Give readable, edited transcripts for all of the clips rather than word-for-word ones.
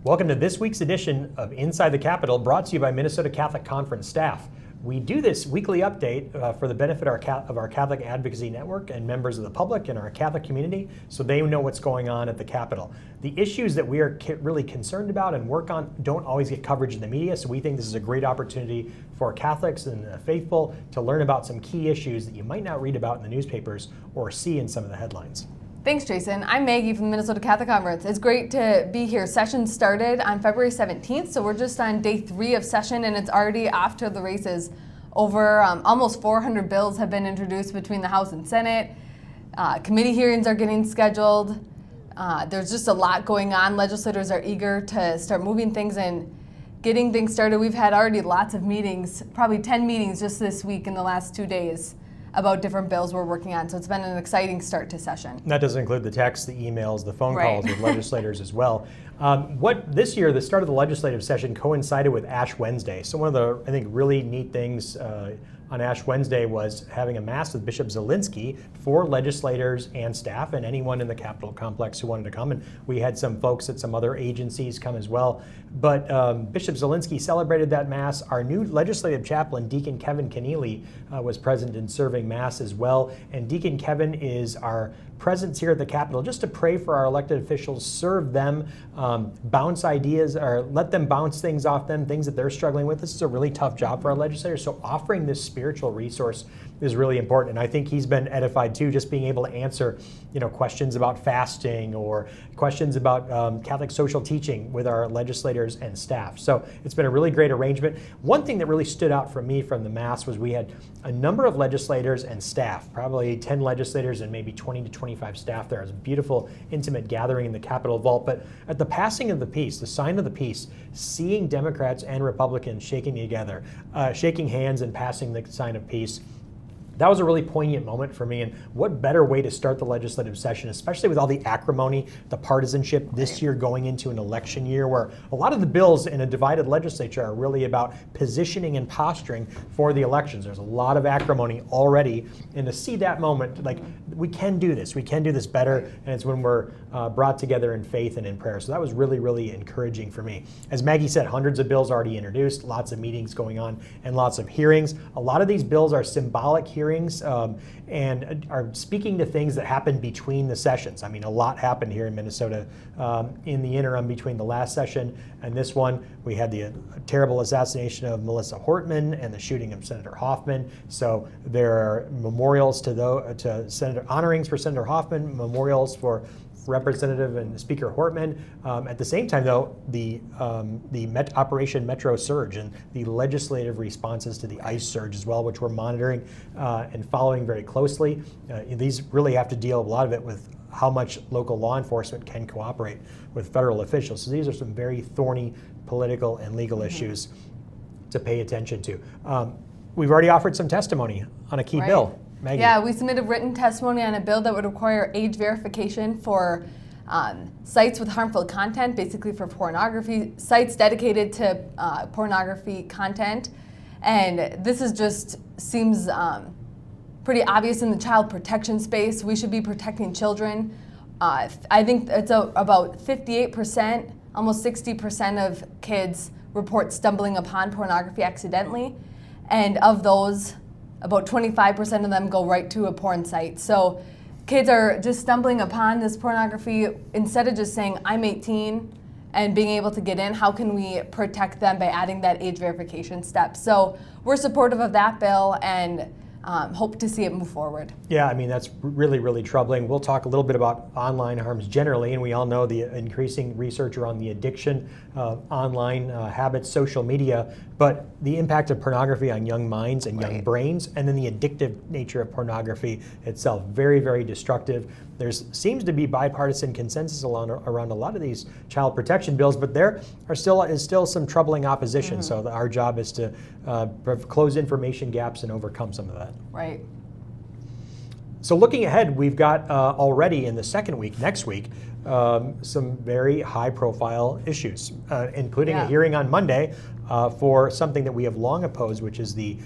Welcome to this week's edition of Inside the Capitol, brought to you by Minnesota Catholic Conference staff. We do this weekly update for the benefit of our Catholic Advocacy Network and members of the public and our Catholic community, so they know what's going on at the Capitol. The issues that we are really concerned about and work on don't always get coverage in the media, so we think this is a great opportunity for Catholics and the faithful to learn about some key issues that you might not read about in the newspapers or see in some of the headlines. Thanks, Jason. I'm Maggie from the Minnesota Catholic Conference. It's great to be here. Session started on February 17th, so we're just on day 3 of session, and it's already off to the races. Over almost 400 bills have been introduced between the House and Senate. Committee hearings are getting scheduled. There's just a lot going on. Legislators are eager to start moving things and getting things started. We've had already lots of meetings, probably 10 meetings just this week in the last 2 days, about different bills we're working on. So it's been an exciting start to session. That doesn't include the texts, the emails, the phone calls with legislators as well. This year, the start of the legislative session coincided with Ash Wednesday. So one of the, I think, really neat things on Ash Wednesday was having a Mass with Bishop Zielinski for legislators and staff and anyone in the Capitol complex who wanted to come. And we had some folks at some other agencies come as well. But Bishop Zielinski celebrated that Mass. Our new legislative chaplain, Deacon Kevin Keneally, was present and serving Mass as well. And Deacon Kevin is our presence here at the Capitol just to pray for our elected officials, serve them, bounce ideas, or let them bounce things off them, things that they're struggling with. This is a really tough job for our legislators, so offering this spiritual resource is really important. And I think he's been edified too, just being able to answer, questions about fasting or questions about Catholic social teaching with our legislators and staff. So it's been a really great arrangement. One thing that really stood out for me from the Mass was we had a number of legislators and staff, probably 10 legislators and maybe 20 to 25 staff there. It was a beautiful, intimate gathering in the Capitol vault. But at the passing of the peace, the sign of the peace, seeing Democrats and Republicans shaking together, shaking hands and passing the sign of peace, that was a really poignant moment for me. And what better way to start the legislative session, especially with all the acrimony, the partisanship this year going into an election year where a lot of the bills in a divided legislature are really about positioning and posturing for the elections. There's a lot of acrimony already. And to see that moment, like, we can do this better. And it's when we're brought together in faith and in prayer. So that was really, really encouraging for me. As Maggie said, hundreds of bills already introduced, lots of meetings going on, and lots of hearings. A lot of these bills are symbolic hearings and are speaking to things that happened between the sessions. I mean, a lot happened here in Minnesota in the interim between the last session and this one. We had the terrible assassination of Melissa Hortman and the shooting of Senator Hoffman. So there are memorials to Senator honorings for Senator Hoffman, memorials for Representative and Speaker Hortman. At the same time, though, the Operation Metro Surge and the legislative responses to the ICE surge as well, which we're monitoring and following very closely. These really have to deal, a lot of it, with how much local law enforcement can cooperate with federal officials. So these are some very thorny political and legal issues to pay attention to. We've already offered some testimony on a key bill. Maggie. Yeah, we submitted written testimony on a bill that would require age verification for sites with harmful content, basically for pornography, sites dedicated to pornography content. And this is just seems pretty obvious in the child protection space. We should be protecting children. I think it's about 58%, almost 60% of kids report stumbling upon pornography accidentally. And of those, about 25% of them go right to a porn site. So kids are just stumbling upon this pornography. Instead of just saying, I'm 18 and being able to get in, how can we protect them by adding that age verification step? So we're supportive of that bill and hope to see it move forward. Yeah, I mean, that's really, really troubling. We'll talk a little bit about online harms generally, and we all know the increasing research around the addiction of online habits, social media, but the impact of pornography on young minds and young brains, and then the addictive nature of pornography itself. Very, very destructive. There seems to be bipartisan consensus around a lot of these child protection bills, but there is still some troubling opposition. So our job is to close information gaps and overcome some of that. Right. So looking ahead, we've got already in the second week, next week, some very high-profile issues, including a hearing on Monday for something that we have long opposed, which is the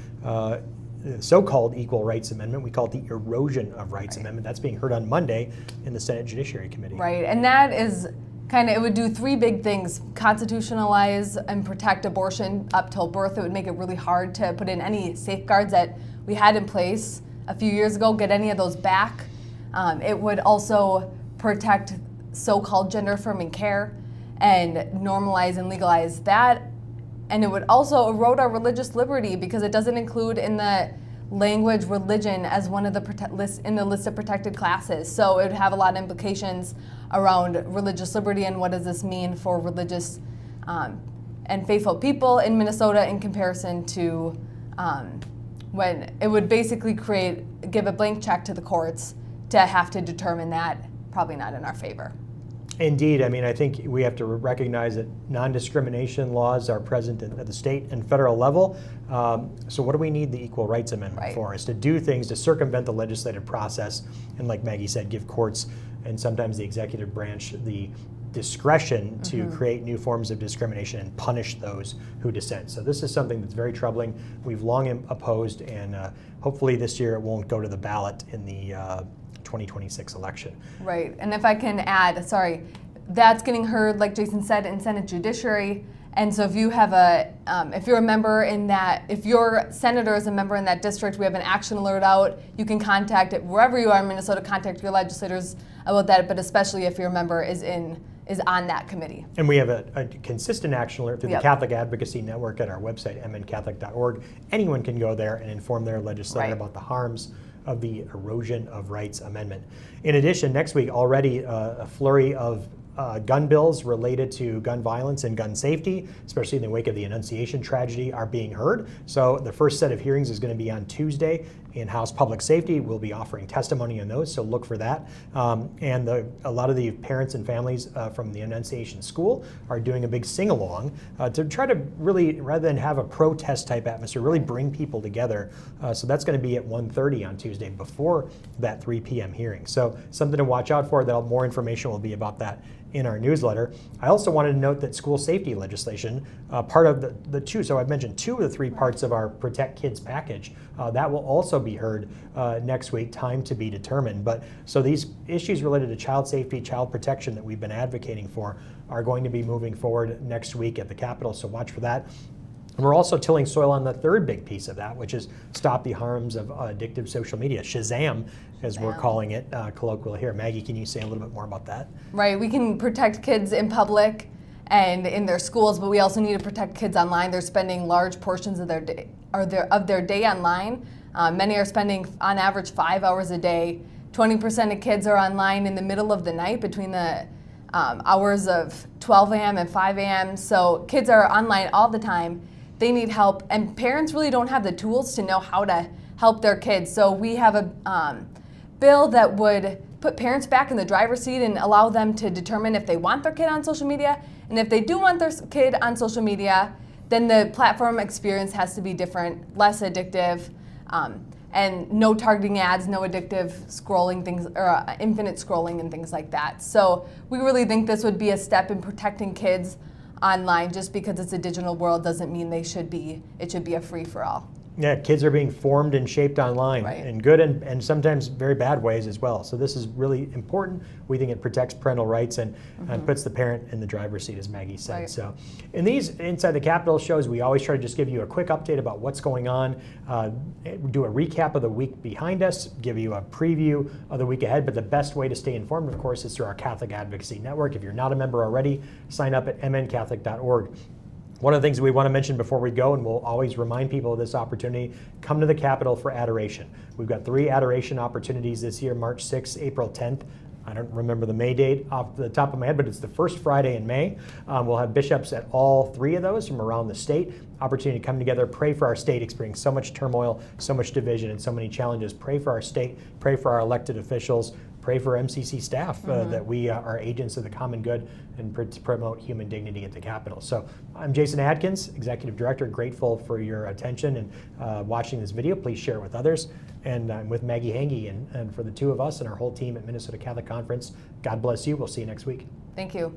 so-called Equal Rights Amendment. We call it the Erosion of Rights Amendment. That's being heard on Monday in the Senate Judiciary Committee. Right, and that is it would do three big things: constitutionalize and protect abortion up till birth. It would make it really hard to put in any safeguards that we had in place a few years ago, get any of those back. It would also protect so-called gender-affirming care and normalize and legalize that. And it would also erode our religious liberty because it doesn't include in the language religion as one of the in the list of protected classes. So it would have a lot of implications around religious liberty and what does this mean for religious and faithful people in Minnesota in comparison to when it would basically give a blank check to the courts to have to determine that probably not in our favor. Indeed. I mean, I think we have to recognize that non-discrimination laws are present at the state and federal level. So what do we need the Equal Rights Amendment for? Is to do things to circumvent the legislative process and, like Maggie said, give courts and sometimes the executive branch the discretion to create new forms of discrimination and punish those who dissent. So this is something that's very troubling. We've long opposed, and hopefully this year it won't go to the ballot in the 2026 election. Right, and if I can add, that's getting heard, like Jason said, in Senate Judiciary. And so if you have if you're a member in that, if your senator is a member in that district, we have an action alert out. You can contact it wherever you are in Minnesota, contact your legislators about that, but especially if your member is on that committee. And we have a consistent action alert through the Catholic Advocacy Network at our website, mncatholic.org. Anyone can go there and inform their legislator about the harms of the Erosion of Rights Amendment. In addition, next week already a flurry of gun bills related to gun violence and gun safety, especially in the wake of the Annunciation tragedy, are being heard. So the first set of hearings is going to be on Tuesday in House Public Safety. We'll be offering testimony on those, so look for that. And a lot of the parents and families from the Annunciation School are doing a big sing-along to try to really, rather than have a protest type atmosphere, really bring people together. So that's going to be at 1:30 on Tuesday before that 3 p.m. hearing. So something to watch out for. More information will be about that in our newsletter. I also wanted to note that school safety legislation, part of the two, so I've mentioned two of the three parts of our Protect Kids package, that will also be heard next week, time to be determined. But so these issues related to child safety, child protection that we've been advocating for are going to be moving forward next week at the Capitol, so watch for that. And we're also tilling soil on the third big piece of that, which is stop the harms of addictive social media, Shazam, as we're calling it colloquially here. Maggie, can you say a little bit more about that? Right, we can protect kids in public and in their schools, but we also need to protect kids online. They're spending large portions of their day online. Many are spending, on average, 5 hours a day. 20% of kids are online in the middle of the night between the hours of 12 a.m. and 5 a.m. So kids are online all the time. They need help, and parents really don't have the tools to know how to help their kids. So we have a bill that would put parents back in the driver's seat and allow them to determine if they want their kid on social media. And if they do want their kid on social media, then the platform experience has to be different, less addictive, and no targeting ads, no addictive scrolling things, or infinite scrolling and things like that. So we really think this would be a step in protecting kids online. Just because it's a digital world doesn't mean it should be a free-for-all. Yeah, kids are being formed and shaped online in good and sometimes very bad ways as well. So this is really important. We think it protects parental rights and puts the parent in the driver's seat, as Maggie said. So in these Inside the Capitol shows, we always try to just give you a quick update about what's going on, do a recap of the week behind us, give you a preview of the week ahead. But the best way to stay informed, of course, is through our Catholic Advocacy Network. If you're not a member already, sign up at mncatholic.org. One of the things we want to mention before we go, and we'll always remind people of this opportunity, come to the Capitol for adoration. We've got 3 adoration opportunities this year, March 6th, April 10th. I don't remember the May date off the top of my head, but it's the first Friday in May. We'll have bishops at all 3 of those from around the state. Opportunity to come together, pray for our state, experiencing so much turmoil, so much division, and so many challenges. Pray for our state, pray for our elected officials, pray for MCC staff that we are agents of the common good and promote human dignity at the Capitol. So I'm Jason Adkins, Executive Director, grateful for your attention and watching this video. Please share it with others. And I'm with Magge Hangge, and for the two of us and our whole team at Minnesota Catholic Conference, God bless you. We'll see you next week. Thank you.